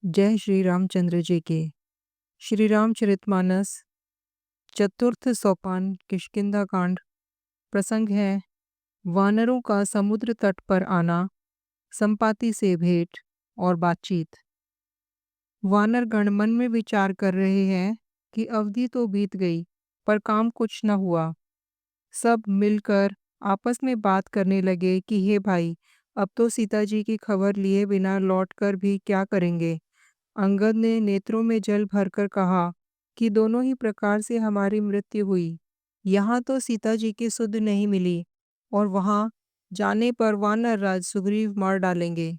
जय श्री रामचंद्र जी की। श्री रामचरितमानस चतुर्थ सोपान किष्किंधा कांड। प्रसंग है वानरों का समुद्र तट पर आना, संपाति से भेंट और बातचीत। वानरगण मन में विचार कर रहे हैं कि अवधि तो बीत गई पर काम कुछ न हुआ। सब मिलकर आपस में बात करने लगे कि हे भाई, अब तो सीता जी की खबर लिए बिना लौटकर भी क्या करेंगे। अंगद ने नेत्रों में जल भरकर कहा कि दोनों ही प्रकार से हमारी मृत्यु हुई। यहाँ तो सीता जी की सुध नहीं मिली और वहाँ जाने पर वानर राज सुग्रीव मार डालेंगे।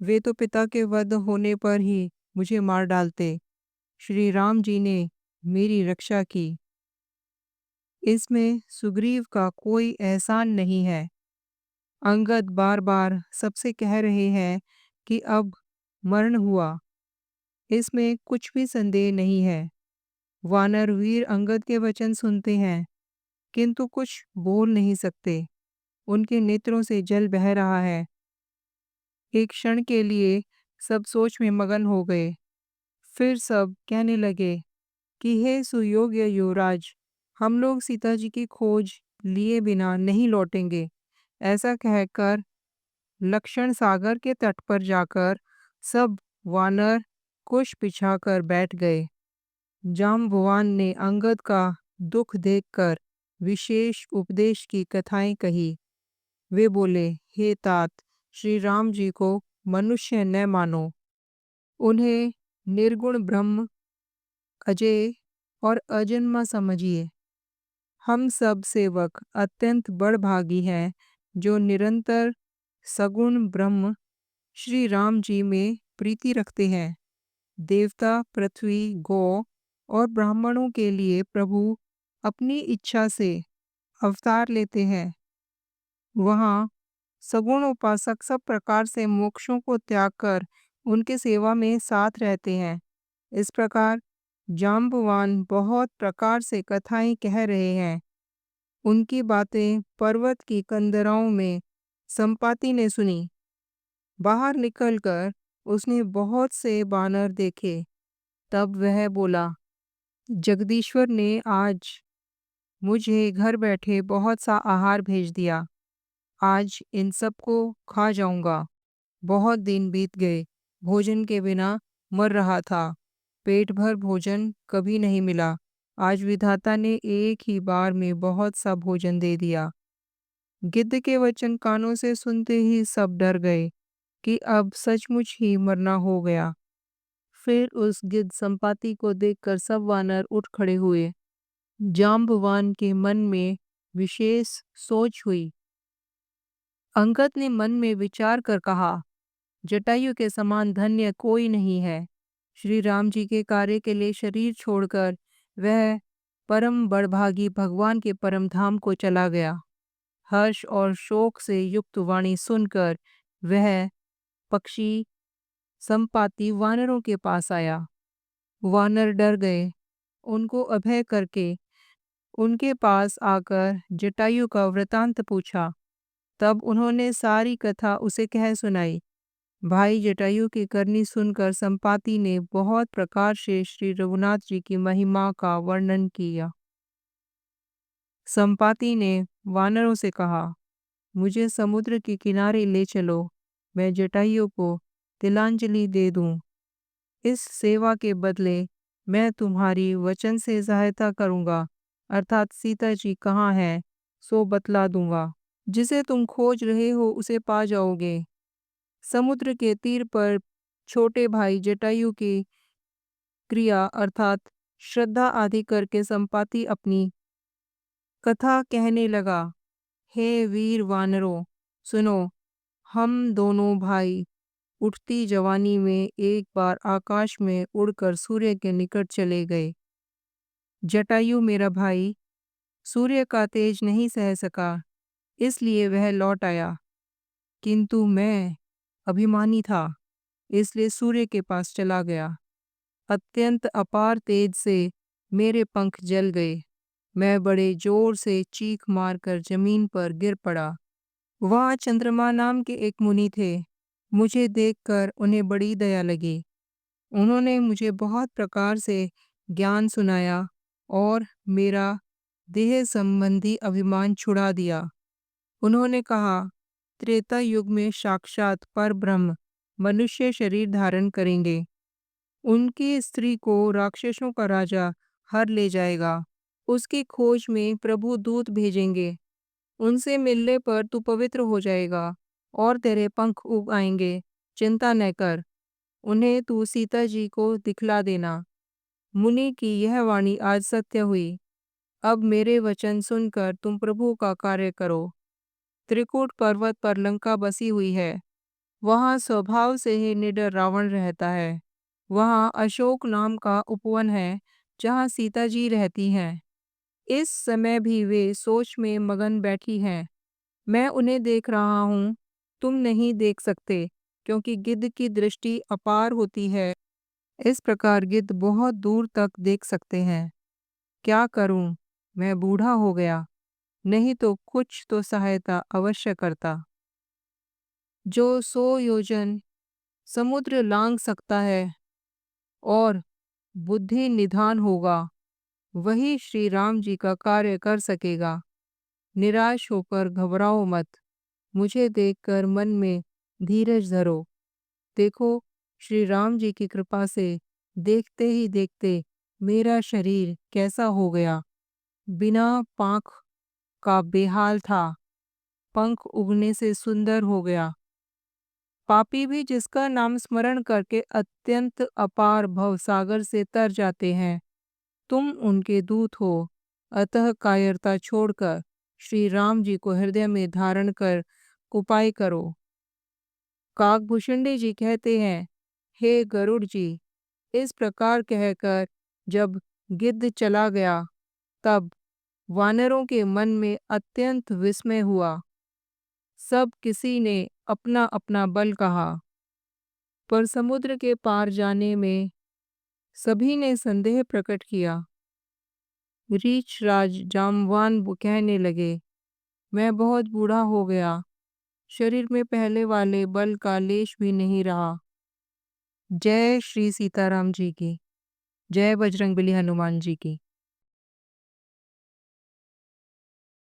वे तो पिता के वध होने पर ही मुझे मार डालते। श्री राम जी ने मेरी रक्षा की, इसमें सुग्रीव का कोई एहसान नहीं है। अंगद बार बार सबसे कह रहे हैं कि अब मरण हुआ, इसमें कुछ भी संदेह नहीं है। वानर वीर अंगद के वचन सुनते हैं किंतु कुछ बोल नहीं सकते। उनके नेत्रों से जल बह रहा है। एक क्षण के लिए सब सोच में मगन हो गए। फिर सब कहने लगे कि हे सुयोग्य युवराज, हम लोग सीता जी की खोज लिए बिना नहीं लौटेंगे। ऐसा कहकर लक्ष्मण सागर के तट पर जाकर सब वानर कुश बिछाकर बैठ गए। जाम्बवान ने अंगद का दुख देखकर विशेष उपदेश की कथाएं कही। वे बोले, हे तात, श्री राम जी को मनुष्य न मानो। उन्हें निर्गुण ब्रह्म, अजय और अजन्मा समझिए। हम सब सेवक अत्यंत बड़भागी हैं जो निरंतर सगुण ब्रह्म श्री राम जी में प्रीति रखते हैं। देवता, पृथ्वी, गौ और ब्राह्मणों के लिए प्रभु अपनी इच्छा से अवतार लेते हैं। वहाँ सगुण उपासक सब प्रकार से मोक्षों को त्याग कर उनके सेवा में साथ रहते हैं। इस प्रकार जाम्बवान बहुत प्रकार से कथाएं कह रहे हैं। उनकी बातें पर्वत की कंदराओं में संपाति ने सुनी। बाहर निकलकर उसने बहुत से बानर देखे। तब वह बोला, जगदीश्वर ने आज मुझे घर बैठे बहुत सा आहार भेज दिया। आज इन सबको खा जाऊंगा। बहुत दिन बीत गए, भोजन के बिना मर रहा था। पेट भर भोजन कभी नहीं मिला। आज विधाता ने एक ही बार में बहुत सा भोजन दे दिया। गिद्ध के वचन कानों से सुनते ही सब डर गए कि अब सचमुच ही मरना हो गया। फिर उस गिद्ध संपाति को देखकर सब वानर उठ खड़े हुए। जाम्बवान के मन में विशेष सोच हुई। अंगद ने मन में विचार कर कहा, जटायु के समान धन्य कोई नहीं है। श्री राम जी के कार्य के लिए शरीर छोड़कर वह परम बड़भागी भगवान के परम धाम को चला गया। हर्ष और शोक से युक्त वाणी सुनकर वह पक्षी संपाति वानरों के पास आया। वानर डर गए। उनको अभय करके उनके पास आकर जटायु का वृतांत पूछा। तब उन्होंने सारी कथा उसे कह सुनाई। भाई जटायु की करनी सुनकर संपाति ने बहुत प्रकार से श्री रघुनाथ जी की महिमा का वर्णन किया। संपाति ने वानरों से कहा, मुझे समुद्र के किनारे ले चलो, मैं जटायु को तिलांजलि दे दूं। इस सेवा के बदले मैं तुम्हारी वचन से सहायता करूंगा, अर्थात सीता जी कहाँ है सो बतला दूंगा। जिसे तुम खोज रहे हो उसे पा जाओगे। समुद्र के तीर पर छोटे भाई जटायु की क्रिया अर्थात श्रद्धा आदि करके संपाति अपनी कथा कहने लगा। हे वीर वानरों, सुनो, हम दोनों भाई उठती जवानी में एक बार आकाश में उड़कर सूर्य के निकट चले गए। जटायु मेरा भाई सूर्य का तेज नहीं सह सका, इसलिए वह लौट आया। किंतु मैं अभिमानी था, इसलिए सूर्य के पास चला गया। अत्यंत अपार तेज से मेरे पंख जल गए। मैं बड़े जोर से चीख मारकर जमीन पर गिर पड़ा। वहाँ चंद्रमा नाम के एक मुनि थे। मुझे देखकर उन्हें बड़ी दया लगी। उन्होंने मुझे बहुत प्रकार से ज्ञान सुनाया और मेरा देह संबंधी अभिमान छुड़ा दिया। उन्होंने कहा, त्रेता युग में साक्षात परब्रह्म मनुष्य शरीर धारण करेंगे। उनकी स्त्री को राक्षसों का राजा हर ले जाएगा। उसकी खोज में प्रभु दूत भेजेंगे। उनसे मिलने पर तू पवित्र हो जाएगा और तेरे पंख उग आएंगे। चिंता न कर, उन्हें तू सीता जी को दिखला देना। मुनि की यह वाणी आज सत्य हुई। अब मेरे वचन सुनकर तुम प्रभु का कार्य करो। त्रिकूट पर्वत पर लंका बसी हुई है। वहाँ स्वभाव से ही निडर रावण रहता है। वहाँ अशोक नाम का उपवन है, जहाँ सीता जी रहती हैं। इस समय भी वे सोच में मगन बैठी हैं। मैं उन्हें देख रहा हूँ, तुम नहीं देख सकते, क्योंकि गिद्ध की दृष्टि अपार होती है। इस प्रकार गिद्ध बहुत दूर तक देख सकते हैं। क्या करूं? मैं बूढ़ा हो गया, नहीं तो कुछ तो सहायता अवश्य करता। जो 100 योजन समुद्र लांघ सकता है और बुद्धि निधान होगा, वही श्री राम जी का कार्य कर सकेगा। निराश होकर घबराओ मत। मुझे देखकर मन में धीरज धरो। देखो, श्री राम जी की कृपा से देखते ही देखते मेरा शरीर कैसा हो गया। बिना पाँख का बेहाल था, पंख उगने से सुंदर हो गया। पापी भी जिसका नाम स्मरण करके अत्यंत अपार भव सागर से तर जाते हैं, तुम उनके दूत हो। अतः कायरता छोड़कर श्री राम जी को हृदय में धारण कर उपाय करो। काकभूषुंडी जी कहते हैं, हे गरुड़ जी, इस प्रकार कहकर जब गिद्ध चला गया, तब वानरों के मन में अत्यंत विस्मय हुआ। सब किसी ने अपना अपना बल कहा, पर समुद्र के पार जाने में सभी ने संदेह प्रकट किया। रीछ राज जामवान कहने लगे, मैं बहुत बूढ़ा हो गया, शरीर में पहले वाले बल का लेश भी नहीं रहा। जय श्री सीताराम जी की। जय बजरंगबली हनुमान जी की।